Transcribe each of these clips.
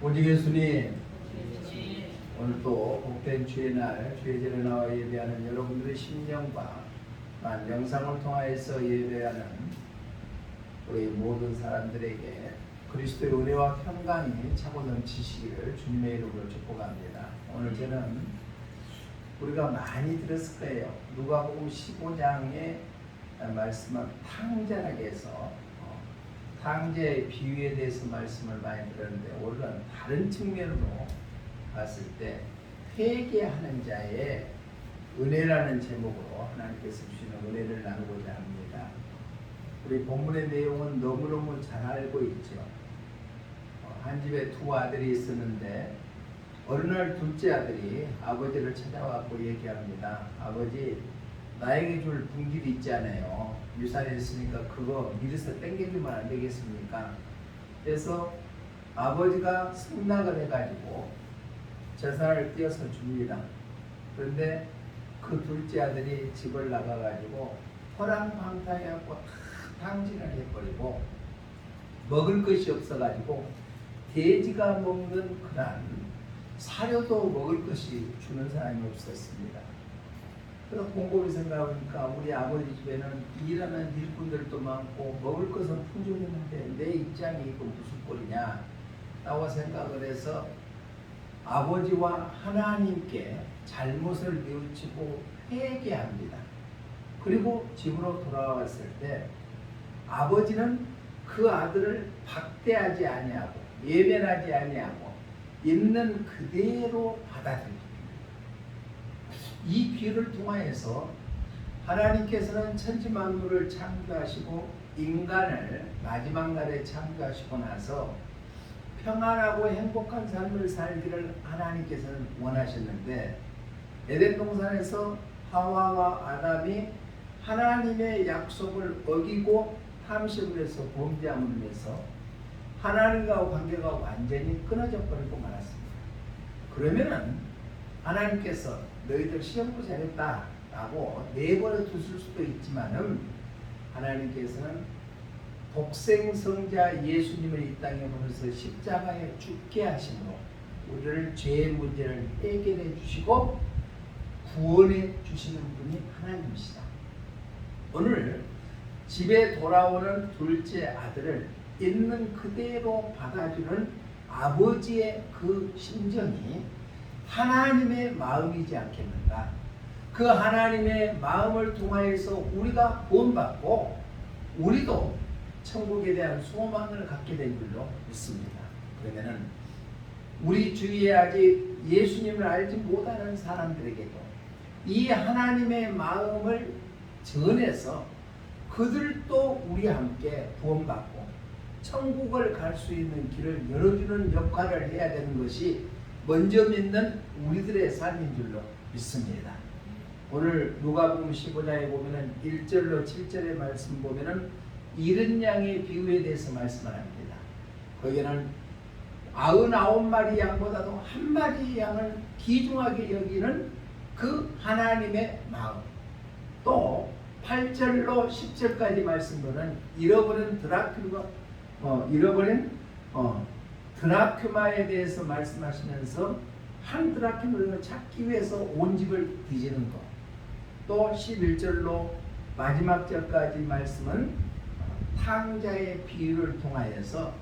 오직 예수님, 오늘도 복된 주의 날 주의 전에 나와 예배하는 여러분들의 심령과 영상을 통하여서 예배하는 우리 모든 사람들에게 그리스도의 은혜와 평강이 차고 넘치시기를 주님의 이름으로 축복합니다. 오늘 저는 우리가 많이 들었을 거예요. 누가복음 15장에 말씀한 탕자락에서 탕자의 비유에 대해서 말씀을 많이 들었는데, 오늘은 다른 측면으로 봤을 때 회개하는 자의 은혜라는 제목으로 하나님께서 주시는 은혜를 나누고자 합니다. 우리 본문의 내용은 너무너무 잘 알고 있죠. 한 집에 두 아들이 있었는데 어느 날 둘째 아들이 아버지를 찾아와서 얘기합니다. 아버지, 나에게 줄 분깃이 있잖아요. 유산이 있으니까 그거 미리서 땡겨주면 안 되겠습니까? 그래서 아버지가 승낙을 해가지고 재산을 띄어서 줍니다. 그런데 그 둘째 아들이 집을 나가가지고 호랑방탕해갖고 다 탕진을 해버리고 먹을 것이 없어가지고 돼지가 먹는 그런 사료도 먹을 것이 주는 사람이 없었습니다. 그래서 곰곰이 생각해보니까 우리 아버지 집에는 일하는 일꾼들도 많고 먹을 것은 풍족했는데 내 입장이 이거 무슨 꼴이냐 라고 생각을 해서 아버지와 하나님께 잘못을 뉘우치고 회개합니다. 그리고 집으로 돌아왔을 때 아버지는 그 아들을 박대하지 아니하고 예면하지 아니하고 있는 그대로 받아들입니다. 이 비유를 통하여서 하나님께서는 천지만물을 창조하시고 인간을 마지막 날에 창조하시고 나서 평안하고 행복한 삶을 살기를 하나님께서는 원하셨는데, 에덴 동산에서 하와와 아담이 하나님의 약속을 어기고 탐심을 해서 범죄함을 해서 하나님과 관계가 완전히 끊어져 버리고 말았습니다. 그러면은 하나님께서 너희들 시험도 잘했다 라고 내버려 두실 수도 있지만은, 하나님께서는 독생성자 예수님을 이 땅에 보내서 십자가에 죽게 하심으로 우리를 죄의 문제를 해결해 주시고 구원해 주시는 분이 하나님이시다. 오늘 집에 돌아오는 둘째 아들을 있는 그대로 받아주는 아버지의 그 심정이 하나님의 마음이지 않겠는가? 그 하나님의 마음을 통하여서 우리가 구원받고 우리도 천국에 대한 소망을 갖게 된 줄로 믿습니다. 그러면은 우리 주위에 아직 예수님을 알지 못하는 사람들에게도 이 하나님의 마음을 전해서 그들도 우리와 함께 구원받고 천국을 갈 수 있는 길을 열어주는 역할을 해야 되는 것이 먼저 믿는 우리들의 삶인 줄로 믿습니다. 오늘 누가복음 15장에 보면은 1절로 7절의 말씀 보면은 잃은 양의 비유에 대해서 말씀을 합니다. 거기는 99마리 양보다도 한 마리 양을 귀중하게 여기는 그 하나님의 마음. 또 8절로 10절까지 말씀 보면 잃어버린 드라큐마에 대해서 말씀하시면서 한 드라큐마를 찾기 위해서 온 집을 뒤지는 것. 또 11절로 마지막 절까지 말씀은 탕자의 비유를 통하여서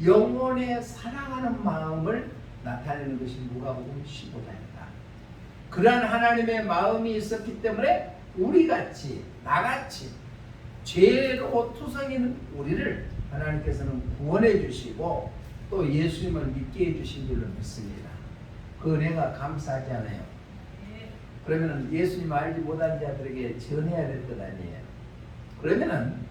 영혼에 사랑하는 마음을 나타내는 것이 누가복음 15장이다. 그러한 하나님의 마음이 있었기 때문에 우리같이 나같이 죄로 투성이는 우리를 하나님께서는 구원해 주시고 또 예수님을 믿게 해 주신 줄로 믿습니다. 그 은혜가 감사하지 않아요? 그러면 예수님 알지 못하는 자들에게 전해야 될 것 아니에요? 그러면은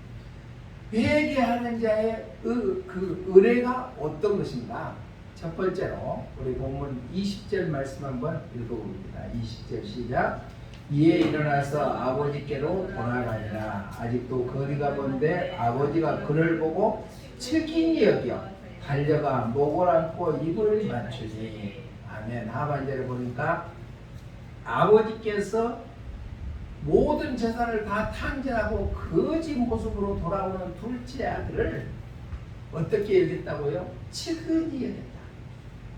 회개하는 자의 그 은혜가 어떤 것인가? 첫 번째로 우리 본문 20절 말씀 한번 읽어봅니다. 20절 시작. 이에 일어나서 아버지께로 돌아가니라. 아직도 거리가 먼데 아버지가 그를 보고 측은히 여겨 달려가 목을 안고 입을 맞추니. 아멘. 하반절에 보니까 아버지께서 모든 재산을 다 탕진하고 거지 모습으로 돌아오는 둘째 아들을 어떻게 여겼다고요? 측은히 여겼다.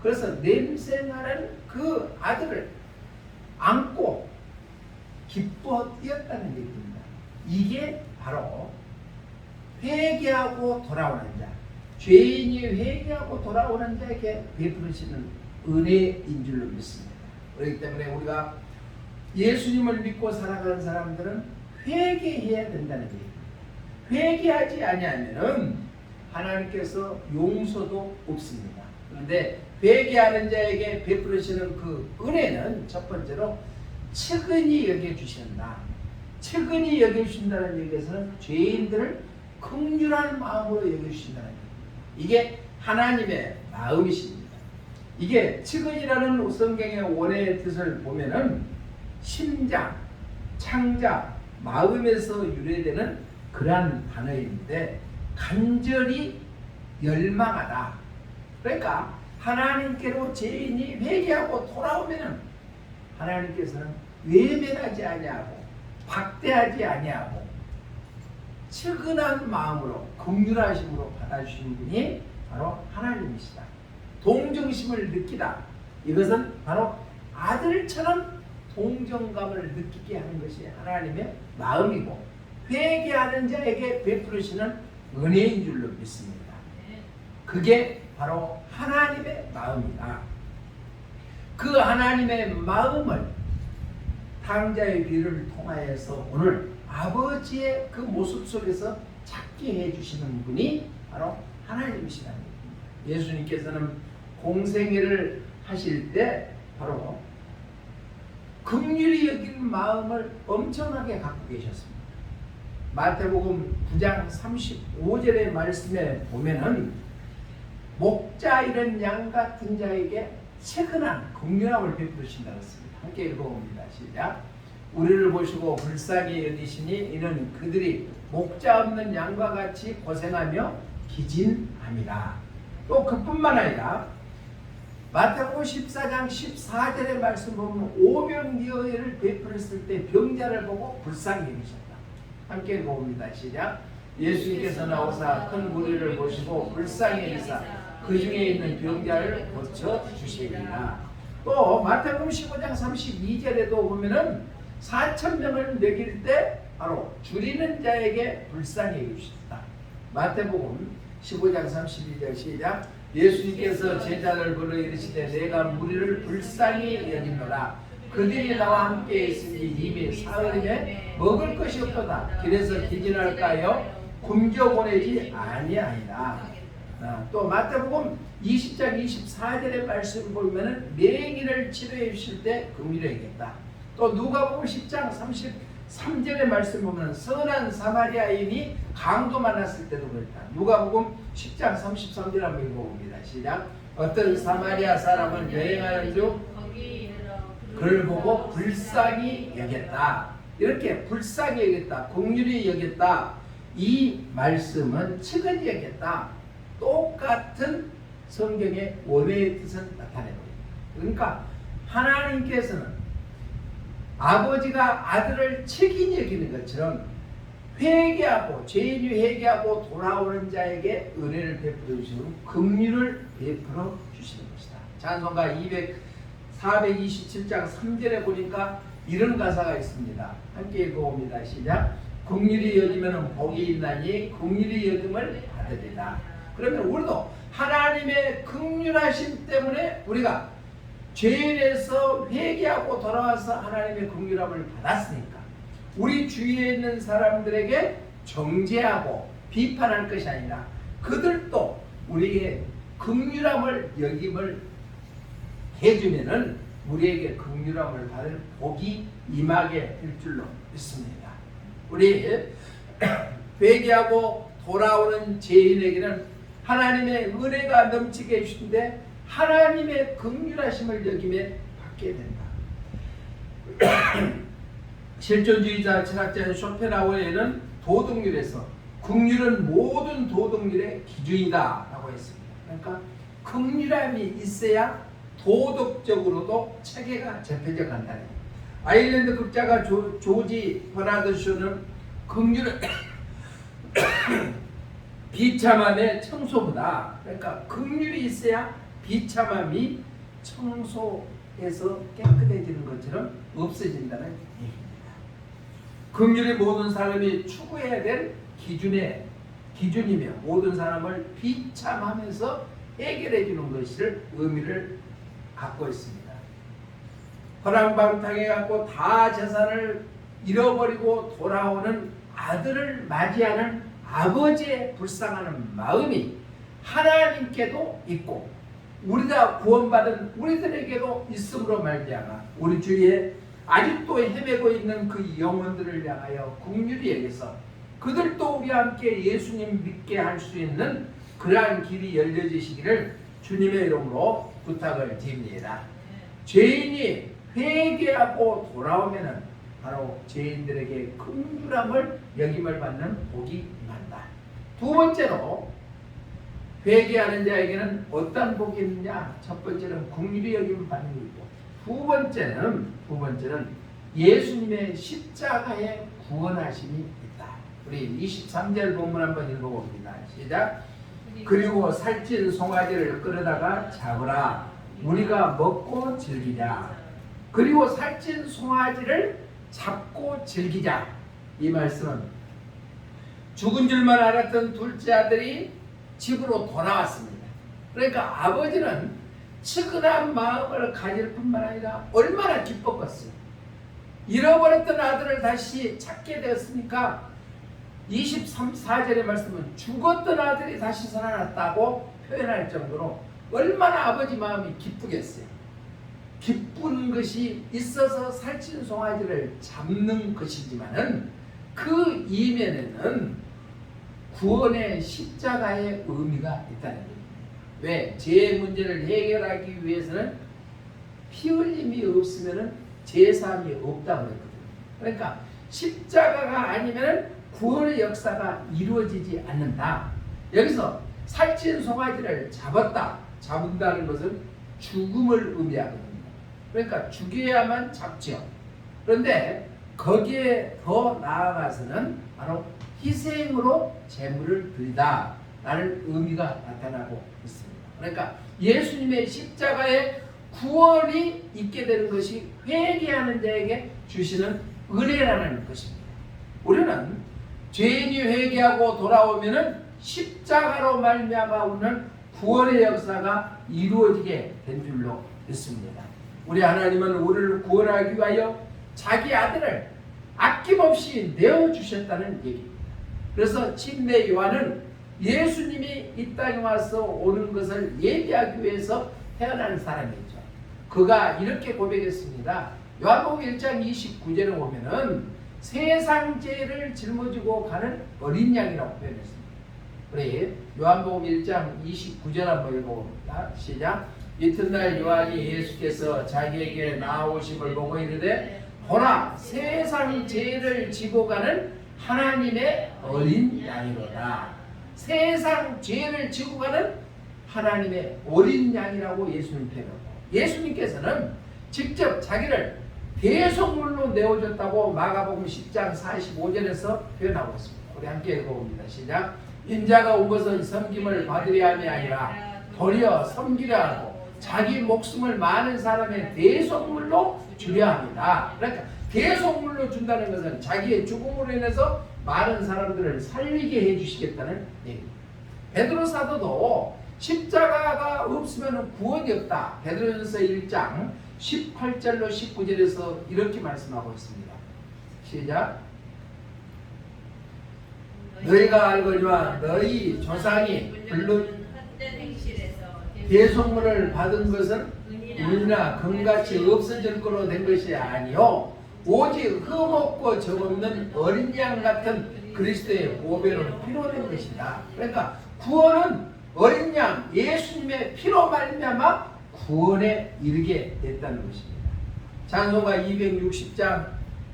그래서 냄새나는 그 아들을 안고 기뻐 뛰었다는 얘기입니다. 이게 바로 회개하고 돌아오는 자, 죄인이 회개하고 돌아오는 자에게 베푸시는 은혜인 줄로 믿습니다. 그렇기 때문에 우리가 예수님을 믿고 살아가는 사람들은 회개해야 된다는 얘기입니다. 회개하지 아니하면은 하나님께서 용서도 없습니다. 그런데 회개하는 자에게 베푸시는 그 은혜는 첫 번째로 측은히 여겨주신다. 측은히 여겨주신다는 얘기에서는 죄인들을 긍휼한 마음으로 여겨주신다는 얘기입니다. 이게 하나님의 마음이십니다. 이게 측은이라는 성경의 원어의 뜻을 보면은 심장, 창자, 마음에서 유래되는 그러한 단어인데 간절히 열망하다. 그러니까 하나님께로 죄인이 회개하고 돌아오면은 하나님께서는 외면하지 아니하고 박대하지 아니하고 측은한 마음으로 긍휼하심으로 받아주신 분이 바로 하나님이시다. 동정심을 느끼다. 이것은 바로 아들처럼 동정감을 느끼게 하는 것이 하나님의 마음이고 회개하는 자에게 베푸시는 은혜인 줄로 믿습니다. 그게 바로 하나님의 마음이다. 그 하나님의 마음을 탕자의 귀를 통하여서 오늘 아버지의 그 모습 속에서 찾게 해주시는 분이 바로 하나님이시라는 얘기입니다. 예수님께서는 공생애를 하실 때 바로 긍휼히 여기는 마음을 엄청나게 갖고 계셨습니다. 마태복음 9장 35절의 말씀에 보면은 목자 이런 양 같은 자에게 측은한 긍휼함을 베푸신다고 했습니다. 함께 읽어봅니다. 시작. 우리를 보시고 불쌍히 여기시니 이는 그들이 목자 없는 양과 같이 고생하며 기진함이라. 또 그뿐만 아니라 마태복음 14장 14절의 말씀 보면 오병이어를 베풀었을 때 병자를 보고 불쌍히 여기셨다. 함께 읽어봅니다. 시작. 예수님께서 나오사 큰 무리를 보시고 불쌍히 여기사 그 중에 있는 병자를 고쳐주시리라. 또 마태복음 15장 32절에도 보면은 4,000명을 먹일 때 바로 줄이는 자에게 불쌍히 여기셨다. 마태복음 15장 32절 시작. 예수님께서 제자를 불러 이르시되 내가 무리를 불쌍히 여기노라. 그들이 나와 함께 있으니 이미 사흘이면 먹을 것이 없도다. 길에서 기진할까요? 굶겨 보내지 아니하리라. 또 마태복음 20장 24절의 말씀 보면은 맹인을 치료해 주실 때 긍휼하겠다. 또 누가복음 10장 33절의 말씀 보면 선한 사마리아인이 강도 만났을 때도 그랬다. 누가복음 10장 33절 한번 읽어봅니다. 시작. 어떤 사마리아 사람은 여행하는 중 그를 보고 불쌍히 여겼다. 이렇게 불쌍히 여겼다, 긍휼히 여겼다. 이 말씀은 측은히 여겼다. 똑같은 성경의 원어의 뜻을 나타내고 있다. 그러니까 하나님께서는 아버지가 아들을 책임이 여기는 것처럼 회개하고 죄인이 회개하고 돌아오는 자에게 은혜를 베풀어 주시고 긍휼을 베풀어 주시는 것이다. 찬송가 427장 3절에 보니까 이런 가사가 있습니다. 함께 읽어봅니다. 시작. 긍휼히 여기면 복이 있나니 긍휼히 여김을 받으리라. 그러면 우리도 하나님의 긍휼하심 때문에 우리가 죄인에서 회개하고 돌아와서 하나님의 긍휼함을 받았으니까 우리 주위에 있는 사람들에게 정죄하고 비판할 것이 아니라 그들도 우리에게 긍휼함을 여김을 해주면은 우리에게 긍휼함을 받을 복이 임하게 될 줄로 믿습니다. 우리 회개하고 돌아오는 죄인에게는 하나님의 은혜가 넘치게 해주신데 하나님의 긍휼하심을 여김에 받게 된다. 실존주의자 철학자인 쇼펜하우어는 도덕률에서 긍휼은 모든 도덕률의 기준이다 라고 했습니다. 그러니까 긍휼함이 있어야 도덕적으로도 체계가 접혀져 간다는 거예요. 아일랜드 극작가 조지 버나드 쇼는 긍휼은 비참함의 청소부다. 그러니까 긍휼이 있어야 비참함이 청소해서 깨끗해지는 것처럼 없어진다는 얘기입니다. 긍휼이 모든 사람이 추구해야 될 기준이며 모든 사람을 비참하면서 해결해 주는 것을 의미를 갖고 있습니다. 허랑방탕해 갖고 다 재산을 잃어버리고 돌아오는 아들을 맞이하는 아버지의 불쌍한 마음이 하나님께도 있고 우리가 구원받은 우리들에게도 있음으로 말미암아 우리 주위에 아직도 헤매고 있는 그 영혼들을 향하여 긍휼히 여겨서 그들도 우리와 함께 예수님 믿게 할 수 있는 그러한 길이 열려지시기를 주님의 이름으로 부탁을 드립니다. 죄인이 회개하고 돌아오면은 바로 죄인들에게 긍휼함을 여김을 받는 복이 임한다. 두 번째로 회개하는 자에게는 어떤 복이 있느냐? 첫 번째는 긍휼히 여김을 받는 것이고 두 번째는 예수님의 십자가의 구원하심이 있다. 우리 23절 본문 한번 읽어봅니다. 시작. 그리고 살찐 송아지를 끌어다가 잡으라. 우리가 먹고 즐기자. 그리고 살찐 송아지를 잡고 즐기자. 이 말씀은 죽은 줄만 알았던 둘째 아들이 집으로 돌아왔습니다. 그러니까 아버지는 측은한 마음을 가질 뿐만 아니라 얼마나 기뻤겠어요. 잃어버렸던 아들을 다시 찾게 되었으니까 24절의 말씀은 죽었던 아들이 다시 살아났다고 표현할 정도로 얼마나 아버지 마음이 기쁘겠어요. 기쁜 것이 있어서 살찐 송아지를 잡는 것이지만은 그 이면에는 구원의 십자가의 의미가 있다는 얘기입니다. 왜? 죄의 문제를 해결하기 위해서는 피 흘림이 없으면은 제사함이 없다고 했거든요. 그러니까 십자가가 아니면은 구원의 역사가 이루어지지 않는다. 여기서 살찐 송아지를 잡은다는 것은 죽음을 의미하거든요. 그러니까 죽여야만 잡죠. 그런데 거기에 더 나아가서는 바로 희생으로 제물을 드리다라는 의미가 나타나고 있습니다. 그러니까 예수님의 십자가의 구원이 있게 되는 것이 회개하는 자에게 주시는 은혜라는 것입니다. 우리는 죄인이 회개하고 돌아오면은 십자가로 말미암아 오는 구원의 역사가 이루어지게 된 줄로 믿습니다. 우리 하나님은 우리를 구원하기 위하여 자기 아들을 아낌없이 내어주셨다는 얘기입니다. 그래서 침례 요한은 예수님이 이 땅에 와서 오는 것을 예비하기 위해서 태어난 사람이죠. 그가 이렇게 고백했습니다. 요한복음 1장 29절에 보면은 세상 죄를 짊어지고 가는 어린 양이라고 표현했습니다. 우리 요한복음 1장 29절 한번 읽어봅니다. 시작. 이튿날 요한이 예수께서 자기에게 나아오심을 보고 이르되 보라 세상 죄를 지고 가는 하나님의 어린 양이로다. 세상 죄를 지고 가는 하나님의 어린 양이라고 예수님 표현하고 예수님께서는 직접 자기를 대속물로 내어줬다고 마가복음 10장 45절에서 표현하고 있습니다. 우리 함께 읽어봅니다. 시작. 인자가 온 것은 섬김을 받으려 함이 아니라 도리어 섬기려 하고 자기 목숨을 많은 사람의 대속물로 주려 합니다. 그러니까 대속물로 준다는 것은 자기의 죽음으로 인해서 많은 사람들을 살리게 해주시겠다는 얘기입니다. 베드로 사도도 십자가가 없으면 구원이 없다. 베드로전서 1장 18절로 19절에서 이렇게 말씀하고 있습니다. 시작. 너희가 알거니와 너희 조상이 불른 대속물을 받은 것은 은이나 금같이 없어질 거로 된 것이 아니요 오직 흠없고 적없는 어린 양 같은 그리스도의 보배로 피로 된 것이다. 그러니까 구원은 어린 양 예수님의 피로 말미암아 구원에 이르게 됐다는 것입니다. 찬송가 260장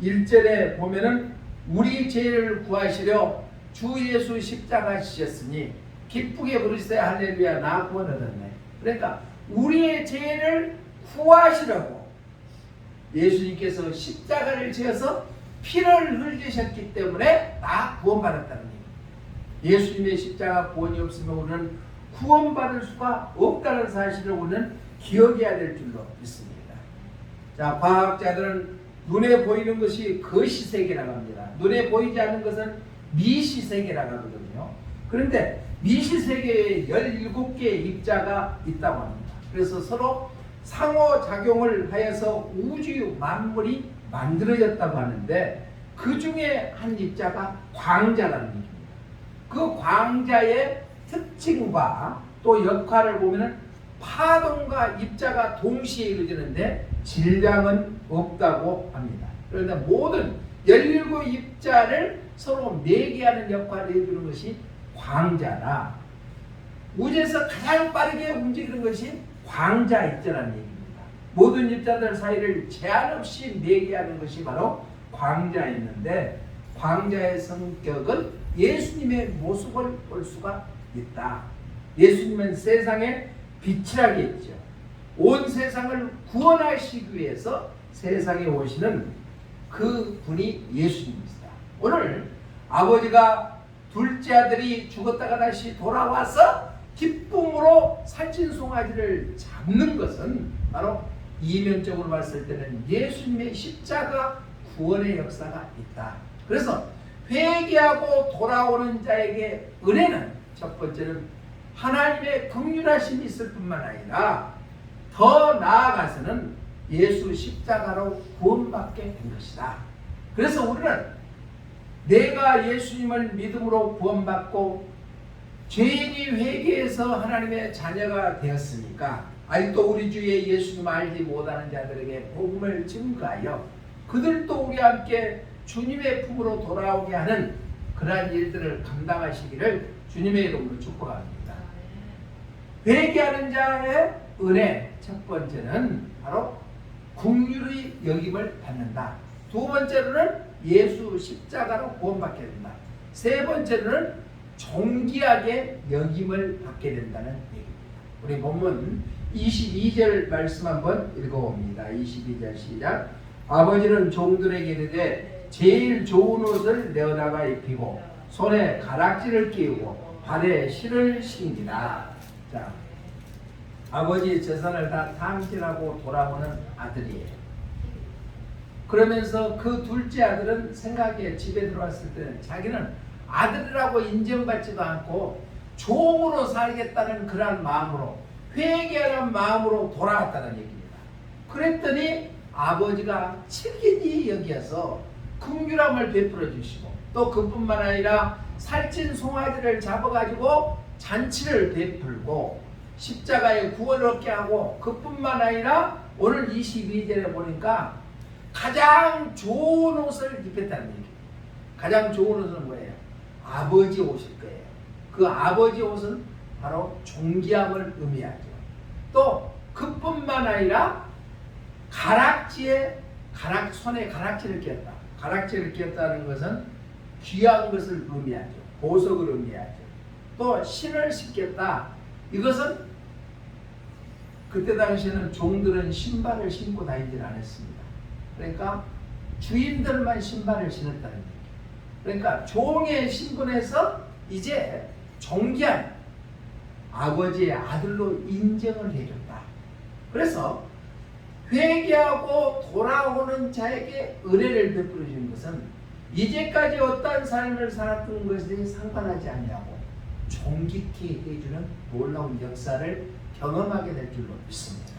1절에 보면은 우리 죄를 구하시려 주 예수 십자가 지셨으니 기쁘게 부르시되 할렐루야 나 구원 얻었네. 그러니까 우리의 죄를 구하시려고 예수님께서 십자가를 지어서 피를 흘리셨기 때문에 나 구원받았다는 얘기입니다. 예수님의 십자가 구원이 없으면 우리는 구원받을 수가 없다는 사실을 우리는 기억해야 될 줄로 믿습니다. 자, 과학자들은 눈에 보이는 것이 거시세계라고 합니다. 눈에 보이지 않는 것은 미시세계라고 하거든요. 그런데 미시세계에 17개의 입자가 있다고 합니다. 그래서 서로 상호작용을 하여서 우주 만물이 만들어졌다고 하는데 그 중에 한 입자가 광자라는 얘기입니다. 그 광자의 특징과 또 역할을 보면은 파동과 입자가 동시에 이루어지는데 질량은 없다고 합니다. 그런데 모든 17입자를 서로 매개하는 역할을 해주는 것이 광자라 우주에서 가장 빠르게 움직이는 것이 광자 입자라는 얘기입니다. 모든 입자들 사이를 제한 없이 매개하는 것이 바로 광자였는데 광자의 성격은 예수님의 모습을 볼 수가 있다. 예수님은 세상의 빛이라고 했죠. 온 세상을 구원하시기 위해서 세상에 오시는 그 분이 예수님이시다. 오늘 아버지가 둘째 아들이 죽었다가 다시 돌아와서 기쁨으로 살찐송아지를 잡는 것은 바로 이면적으로 봤을 때는 예수님의 십자가 구원의 역사가 있다. 그래서 회개하고 돌아오는 자에게 은혜는 첫 번째는 하나님의 긍휼하심이 있을 뿐만 아니라 더 나아가서는 예수 십자가로 구원받게 된 것이다. 그래서 우리는 내가 예수님을 믿음으로 구원받고 죄인이 회개해서 하나님의 자녀가 되었으니까 아직도 우리 주의 예수님 알지 못하는 자들에게 복음을 증거하여 그들도 우리와 함께 주님의 품으로 돌아오게 하는 그러한 일들을 감당하시기를 주님의 이름으로 축복합니다. 회개하는 자의 은혜 첫 번째는 바로 긍휼의 여김을 받는다. 두 번째로는 예수 십자가로 구원받게 된다. 세 번째로는 존귀하게 여김을 받게 된다는 얘기입니다. 우리 본문 22절 말씀 한번 읽어봅니다. 22절 시작. 아버지는 종들에게 이르되 제일 좋은 옷을 내어다가 입히고 손에 가락지를 끼우고 발에 실을 신기라. 자, 아버지의 재산을 다 탕진하고 돌아오는 아들이에요. 그러면서 그 둘째 아들은 생각에 집에 들어왔을 때는 자기는 아들이라고 인정받지도 않고 종으로 살겠다는 그런 마음으로 회개하는 마음으로 돌아왔다는 얘기입니다. 그랬더니 아버지가 친근히 여기어서 긍휼함을 베풀어 주시고 또 그뿐만 아니라 살찐 송아지를 잡아가지고 잔치를 베풀고 십자가에 구원을 얻게 하고 그뿐만 아니라 오늘 22절에 보니까 가장 좋은 옷을 입혔다는 얘기입니다. 가장 좋은 옷은 뭐예요? 아버지 옷일 거예요. 그 아버지 옷은 바로 존귀함을 의미하죠. 또 그뿐만 아니라 손에 가락지를 끼었다. 가락지를 끼었다는 것은 귀한 것을 의미하죠. 보석을 의미하죠. 또 신을 신겼다. 이것은 그때 당시에는 종들은 신발을 신고 다니질 않았습니다. 그러니까 주인들만 신발을 신었다는 얘기예요. 그러니까 종의 신분에서 이제 존귀한 아버지의 아들로 인정을 해줬다. 그래서 회개하고 돌아오는 자에게 은혜를 베풀어 주는 것은 이제까지 어떠한 삶을 살았던 것에 상관하지 아니하고 존귀케 해주는 놀라운 역사를 경험하게 될 줄로 믿습니다.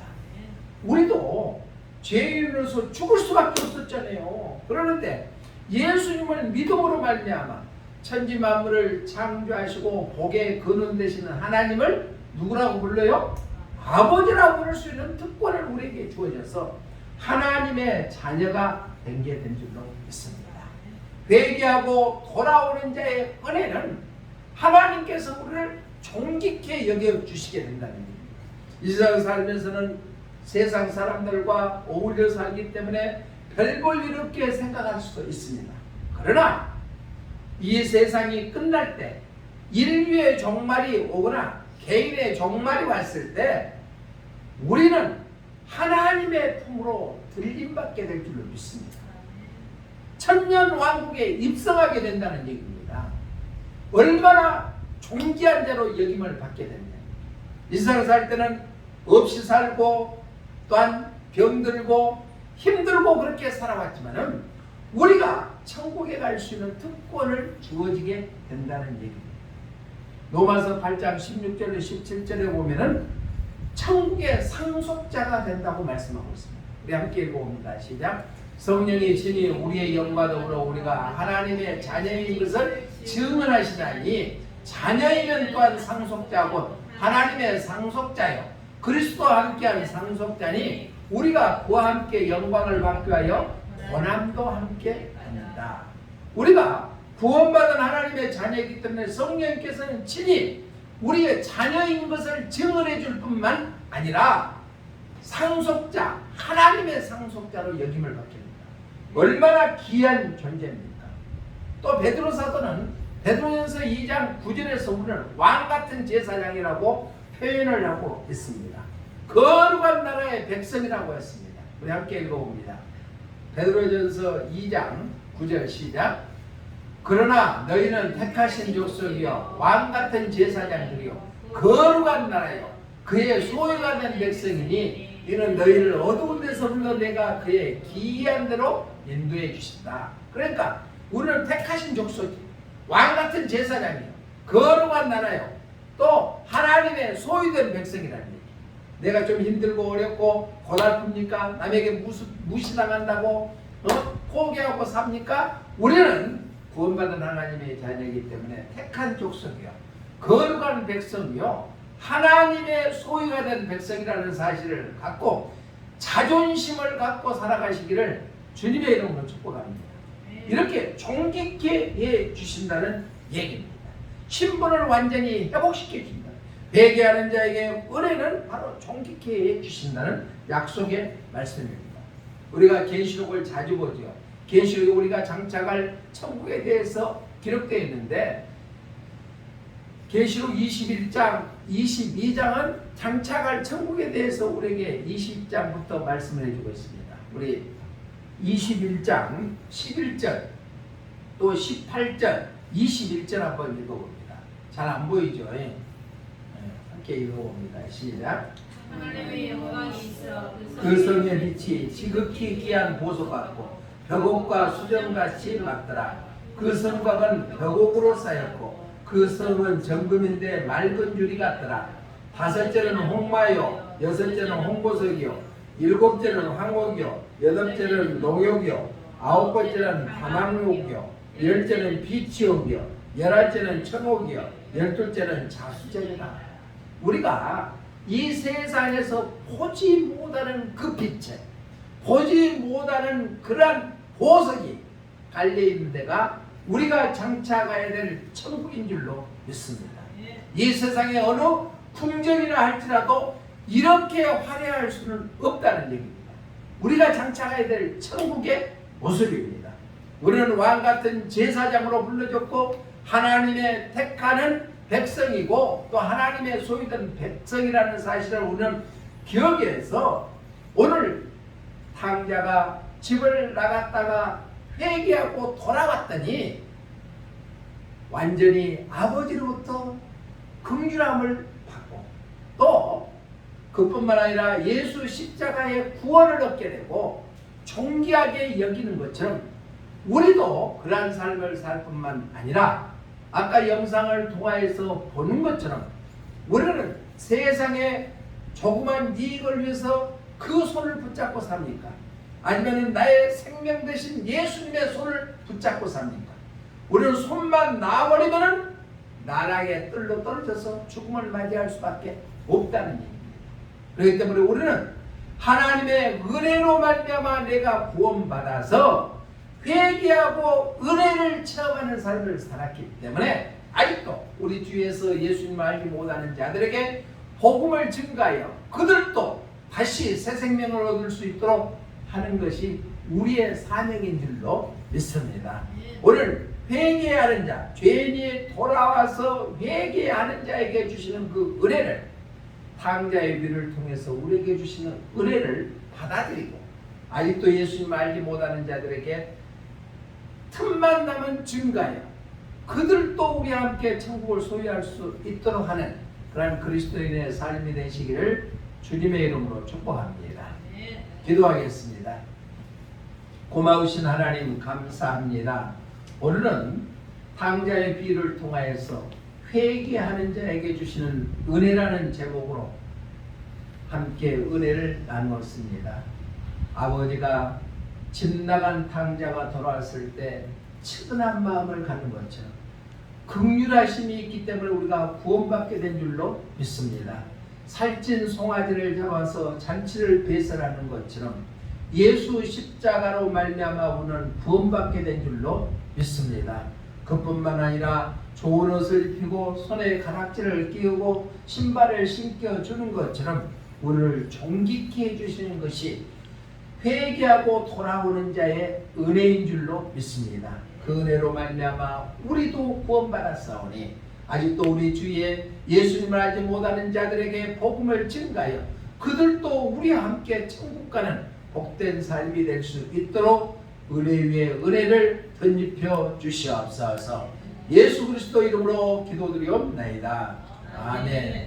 우리도 죄인으로서 죽을 수밖에 없었잖아요. 그러는데 예수님을 믿음으로 말미암아 천지 만물을 창조하시고 복의 근원 되시는 하나님을 누구라고 불러요? 아버지라고 부를 수 있는 특권을 우리에게 주어져서 하나님의 자녀가 된 게 된 줄로 믿습니다. 회개하고 돌아오는 자의 은혜는 하나님께서 우리를 존귀케 여겨주시게 된다는 얘기입니다. 이 세상 살면서는 세상 사람들과 어울려 살기 때문에 별 볼 일 없게 생각할 수도 있습니다. 그러나 이 세상이 끝날 때 인류의 종말이 오거나 개인의 종말이 왔을 때 우리는 하나님의 품으로 들림받게 될 줄로 믿습니다. 천년왕국에 입성하게 된다는 얘기입니다. 얼마나 존귀한 자로 여김을 받게 됐냐. 이 세상 살 때는 없이 살고 또한 병들고 힘들고 그렇게 살아왔지만은 우리가 천국에 갈 수 있는 특권을 주어지게 된다는 얘기입니다. 로마서 8장 16절에 17절에 보면은 천국의 상속자가 된다고 말씀하고 있습니다. 우리 함께 읽어봅니다. 시작. 성령이 친히 우리의 영과 더불어 우리가 하나님의 자녀인 것을 증언하시나니 자녀이면 또한 상속자고 하나님의 상속자요 그리스도와 함께한 상속자니 우리가 그와 함께 영광을 받기 위하여 고난도 함께 받는다. 우리가 구원받은 하나님의 자녀이기 때문에 성령께서는 친히 우리의 자녀인 것을 증언해 줄 뿐만 아니라 상속자, 하나님의 상속자로 여김을 받게 됩니다. 얼마나 귀한 존재입니까? 또 베드로 사도는 베드로전서 2장 9절에서 우리는 왕같은 제사장이라고 표현을 하고 있습니다. 거룩한 나라의 백성이라고 했습니다. 우리 함께 읽어봅니다. 베드로전서 2장 9절 시작. 그러나 너희는 택하신 족속이요 왕같은 제사장들이요 거룩한 나라요 그의 소유가 된 백성이니 이는 너희를 어두운 데서 불러 내가 그의 기이한 대로 인도해 주신다. 그러니까 우리는 택하신 족속이 왕같은 제사장이요 거룩한 나라요 또 하나님의 소유된 백성이라는 얘기. 내가 좀 힘들고 어렵고 고달픕니까? 남에게 무시당한다고 포기하고 삽니까? 우리는 구원받은 하나님의 자녀이기 때문에 택한 족속이요 거룩한 백성이요 하나님의 소유가 된 백성이라는 사실을 갖고 자존심을 갖고 살아가시기를 주님의 이름으로 축복합니다. 이렇게 존귀케 해 주신다는 얘기입니다. 신분을 완전히 회복시켜 준다. 회개하는 자에게 은혜는 바로 존귀케 해 주신다는 약속의 말씀입니다. 우리가 계시록을 자주 보죠. 계시록에 우리가 장착할 천국에 대해서 기록되어 있는데 계시록 21장, 22장은 장착할 천국에 대해서 우리에게 20장부터 말씀을 해주고 있습니다. 우리 21장 11절 또 18절 21절 한번 읽어봅니다. 잘 안 보이죠? 함께 읽어봅니다. 시작. 하나님의 영광이 있어 그 성의 빛이 지극히 귀한 보석 같고 벽옥과 수정같이 맞더라. 그 성곽은 벽옥으로 쌓였고 그 성은 정금인데 맑은 유리 같더라. 다섯째는 홍마요 여섯째는 홍보석이요 일곱째는 황옥이요 여덟째는 농욕이요 아홉번째는 다망옥이요 열째는 비치옥이요 열할째는 천옥이요 열둘째는 자수정이다. 우리가 이 세상에서 보지 못하는 그 빛에 보지 못하는 그러한 보석이 깔려있는 데가 우리가 장착해야 될 천국인 줄로 믿습니다. 이 세상에 어느 궁전이라 할지라도 이렇게 화려할 수는 없다는 얘기입니다. 우리가 장착해야 될 천국의 모습입니다. 우리는 왕같은 제사장으로 불러졌고 하나님의 택하는 백성이고 또 하나님의 소유된 백성이라는 사실을 우리는 기억해서 오늘 탕자가 집을 나갔다가 회개하고 돌아왔더니 완전히 아버지로부터 긍휼함을 받고 또 그뿐만 아니라 예수 십자가의 구원을 얻게 되고 존귀하게 여기는 것처럼 우리도 그러한 삶을 살 뿐만 아니라 아까 영상을 통하여서 보는 것처럼 우리는 세상에 조그만 이익을 위해서 그 손을 붙잡고 삽니까? 아니면 나의 생명 대신 예수님의 손을 붙잡고 삽니까? 우리는 손만 놔버리면 나락의 뜰로 떨어져서 죽음을 맞이할 수밖에 없다는 얘기입니다. 그렇기 때문에 우리는 하나님의 은혜로 말미암아 내가 구원받아서 회개하고 은혜를 체험하는 삶을 살았기 때문에 아직도 우리 주위에서 예수님을 알지 못하는 자들에게 복음을 증가하여 그들도 다시 새 생명을 얻을 수 있도록 하는 것이 우리의 사명인 줄로 믿습니다. 오늘 회개하는 자, 죄인이 돌아와서 회개하는 자에게 주시는 그 은혜를 탕자의 비를 통해서 우리에게 주시는 은혜를 받아들이고 아직도 예수님을 알지 못하는 자들에게 틈만 남은 증가하여 그들도 우리와 함께 천국을 소유할 수 있도록 하는 그런 그리스도인의 삶이 되시기를 주님의 이름으로 축복합니다. 네. 기도하겠습니다. 고마우신 하나님 감사합니다. 오늘은 탕자의 비유를 통하여서 회개하는 자에게 주시는 은혜라는 제목으로 함께 은혜를 나누었습니다. 아버지가 집 나간 탕자가 돌아왔을 때 측은한 마음을 갖는 것처럼 긍휼하심이 있기 때문에 우리가 구원받게 된 줄로 믿습니다. 살찐 송아지를 잡아서 잔치를 배설하는 것처럼 예수 십자가로 말미암아 우리는 구원받게 된 줄로 믿습니다. 그뿐만 아니라 좋은 옷을 입히고 손에 가락지를 끼우고 신발을 신겨주는 것처럼 우리를 존귀케 해주시는 것이 회개하고 돌아오는 자의 은혜인 줄로 믿습니다. 그 은혜로 말미암아 우리도 구원받았사오니 아직도 우리 주위에 예수님을 알지 못하는 자들에게 복음을 증가하여 그들도 우리와 함께 천국 가는 복된 삶이 될 수 있도록 은혜 위에 은혜를 덧입혀 주시옵소서. 예수 그리스도 이름으로 기도드리옵나이다. 아멘.